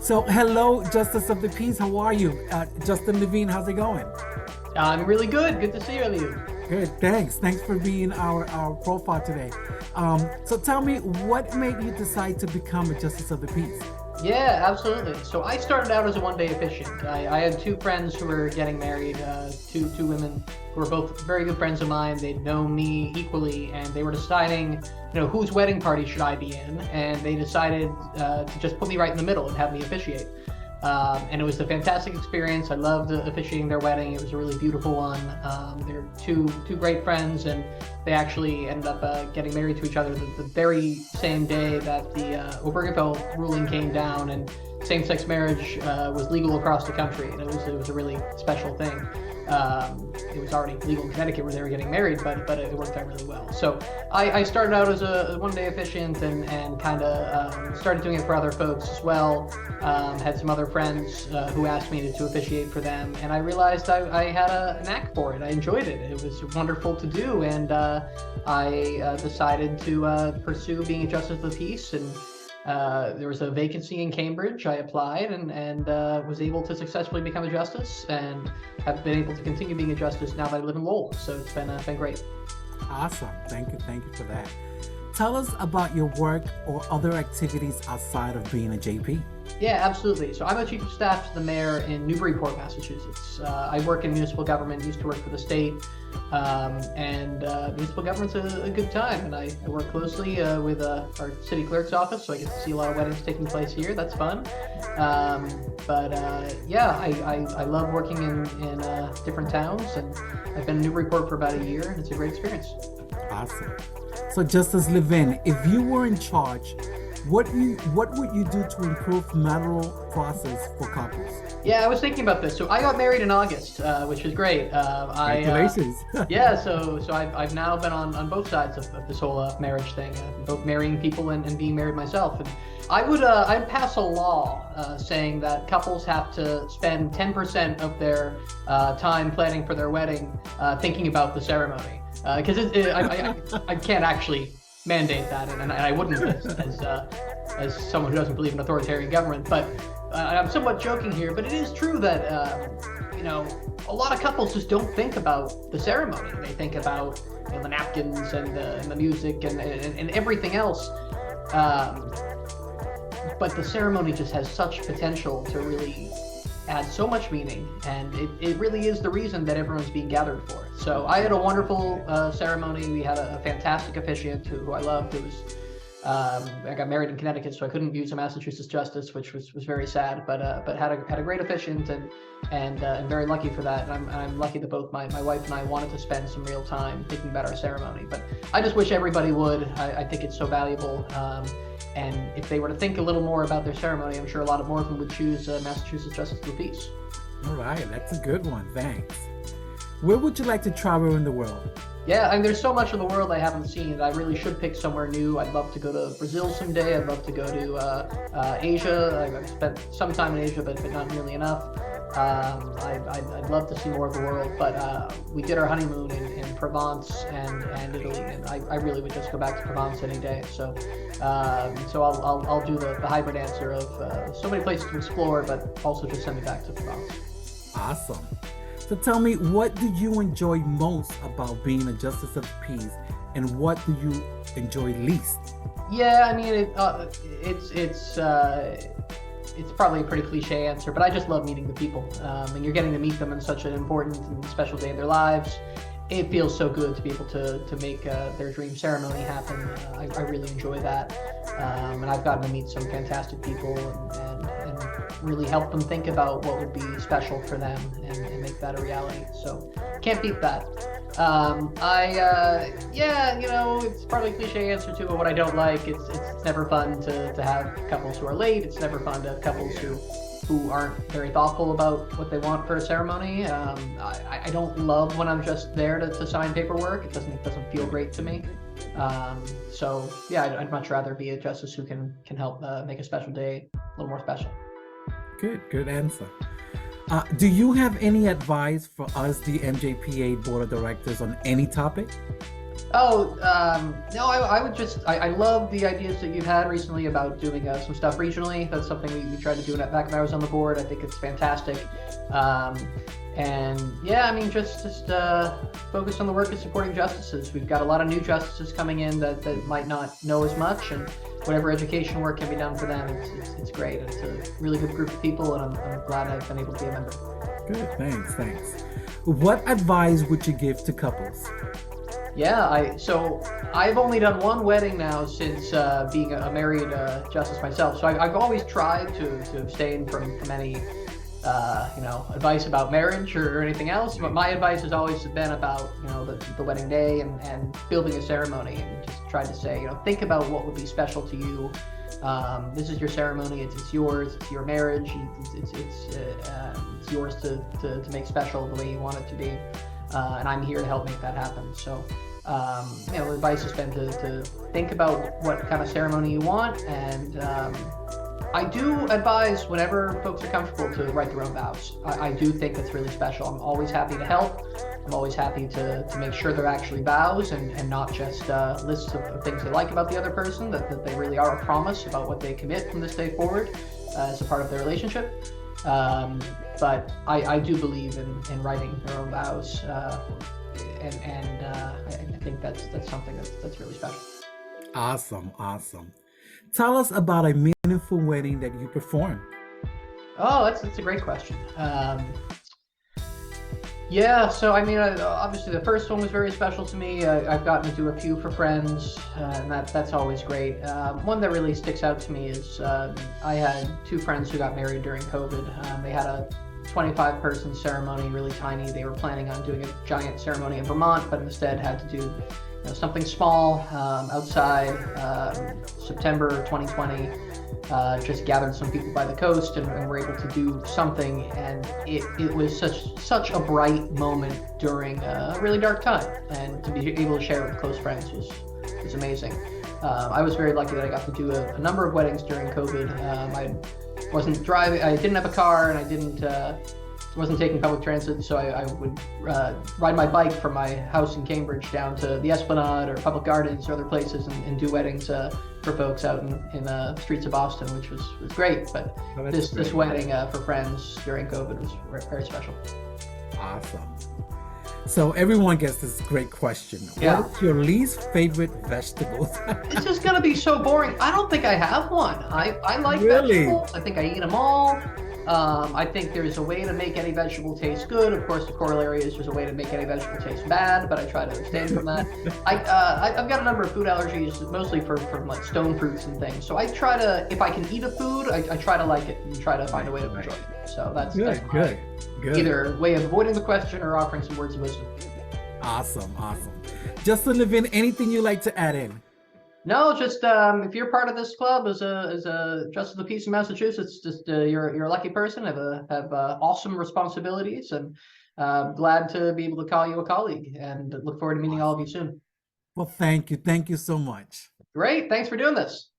So, hello, Justice of the Peace. How are you? Justin Levine, how's it going? I'm really good. Good to see all of you. Good, thanks. Thanks for being our profile today. So, tell me, what made you decide to become a Justice of the Peace? Yeah, absolutely. So I started out as a one-day officiant. I had two friends who were getting married, two women who were both very good friends of mine. They'd known me equally, and they were deciding, whose wedding party should I be in, and they decided to just put me right in the middle and have me officiate. And it was a fantastic experience. I loved officiating their wedding. It was a really beautiful one. They're two great friends, and they actually ended up getting married to each other the very same day that the Obergefell ruling came down, and same-sex marriage was legal across the country. And it was a really special thing. It was already legal in Connecticut where they were getting married, but it worked out really well. So I started out as a one-day officiant and kind of started doing it for other folks as well. Had some other friends who asked me to officiate for them, and I realized I had a knack for it. I enjoyed it. It was wonderful to do, and I decided to pursue being a justice of the peace. And there was a vacancy in Cambridge. I applied and was able to successfully become a justice, and have been able to continue being a justice now that I live in Lowell. So it's been great. Awesome. Thank you for that. Tell us about your work or other activities outside of being a JP. Yeah, absolutely. So I'm a chief of staff to the mayor in Newburyport, Massachusetts. I work in municipal government, used to work for the state, and municipal government's a good time. And I work closely with our city clerk's office, so I get to see a lot of weddings taking place here. That's fun. Yeah, I love working in different towns, and I've been in Newburyport for about a year, and it's a great experience. Awesome. So, Justice Levin, if you were in charge, what would you do to improve marital process for couples? Yeah, I was thinking about this. So I got married in August, which is great. Congratulations. Yeah, so I've now been on both sides of this whole marriage thing, both marrying people and being married myself. And I'd pass a law saying that couples have to spend 10% of their time planning for their wedding thinking about the ceremony, because I can't actually mandate that, and I wouldn't as someone who doesn't believe in authoritarian government. But I'm somewhat joking here, but it is true that a lot of couples just don't think about the ceremony. They think about the napkins and the music and everything else. But the ceremony just has such potential to really add so much meaning, and it really is the reason that everyone's being gathered for it. So I had a wonderful ceremony. We had a fantastic officiant who I loved. It was I got married in Connecticut, so I couldn't use a Massachusetts justice, which was very sad. But had a great officiant, and very lucky for that. And I'm lucky that both my wife and I wanted to spend some real time thinking about our ceremony. But I just wish everybody would. I think it's so valuable. And if they were to think a little more about their ceremony, I'm sure a lot more of them would choose Massachusetts Justice of the Peace. All right, that's a good one. Thanks. Where would you like to travel in the world? Yeah, I mean, there's so much of the world I haven't seen. I really should pick somewhere new. I'd love to go to Brazil someday. I'd love to go to Asia. I've spent some time in Asia, but not nearly enough. I'd love to see more of the world, but we did our honeymoon in Provence and Italy, and I really would just go back to Provence any day. So I'll do the hybrid answer of so many places to explore, but also just send me back to Provence. Awesome. So tell me, what do you enjoy most about being a Justice of the Peace, and what do you enjoy least? Yeah, I mean, it's probably a pretty cliche answer, but I just love meeting the people. And you're getting to meet them in such an important and special day in their lives. It feels so good to be able to make their dream ceremony happen. I really enjoy that. And I've gotten to meet some fantastic people and really help them think about what would be special for them and make that a reality. So can't beat that. It's probably a cliche answer too, but what I don't like, it's never fun to have couples who are late. It's never fun to have couples who aren't very thoughtful about what they want for a ceremony. I don't love when I'm just there to sign paperwork. It doesn't feel great to me. I'd much rather be a justice who can help make a special day a little more special. Good answer. Do you have any advice for us, the MJPA Board of Directors, on any topic? Oh, no, I would just, I love the ideas that you've had recently about doing some stuff regionally. That's something we tried to do back when I was on the board. I think it's fantastic. Um, and yeah, I mean, just focus on the work of supporting justices. We've got a lot of new justices coming in that might not know as much, and whatever education work can be done for them, it's great. It's a really good group of people, and I'm glad I've been able to be a member. Good, thanks. What advice would you give to couples? Yeah, so I've only done one wedding now since being a married justice myself. So I've always tried to abstain from any advice about marriage or anything else. But my advice has always been about the wedding day and building a ceremony, and just tried to say, think about what would be special to you. This is your ceremony. It's yours. It's your marriage. It's yours to make special the way you want it to be. And I'm here to help make that happen. So, the advice has been to think about what kind of ceremony you want, and I do advise whenever folks are comfortable to write their own vows. I do think that's really special. I'm always happy to help. I'm always happy to make sure they're actually vows and not just lists of things they like about the other person, that they really are a promise about what they commit from this day forward as a part of their relationship. But I do believe in writing their own vows, and I think that's something that's really special. Awesome. Tell us about a meaningful wedding that you performed. Oh, that's a great question. Yeah, so I mean, obviously the first one was very special to me. I've gotten to do a few for friends, and that's always great. One that really sticks out to me is I had two friends who got married during COVID. They had a 25-person ceremony, really tiny. They were planning on doing a giant ceremony in Vermont, but instead had to do something small outside. September 2020. Just gathered some people by the coast and were able to do something, and it was such a bright moment during a really dark time, and to be able to share it with close friends was amazing. I was very lucky that I got to do a number of weddings during COVID. I wasn't driving, I didn't have a car, and I wasn't taking public transit, so I would ride my bike from my house in Cambridge down to the Esplanade or Public Gardens or other places and do weddings for folks out in the streets of Boston, which was great. But this wedding for friends during COVID was very special. Awesome. So everyone gets this great question. Yeah. What is your least favorite vegetable? This is gonna be so boring. I don't think I have one. I like Really? vegetables. I think I eat them all. I think there's a way to make any vegetable taste good. Of course, the corollary is there's a way to make any vegetable taste bad, but I try to abstain from that. I've got a number of food allergies, mostly from like stone fruits and things. So I try to, if I can eat a food, I try to like it and try to find a way to enjoy it. So that's Good. either way of avoiding the question or offering some words of wisdom. Awesome. Justin Levine, anything you like to add in? No, just if you're part of this club as a Justice of the Peace in Massachusetts, just you're a lucky person. Have awesome responsibilities, and glad to be able to call you a colleague. And look forward to meeting all of you soon. Well, thank you so much. Great, thanks for doing this.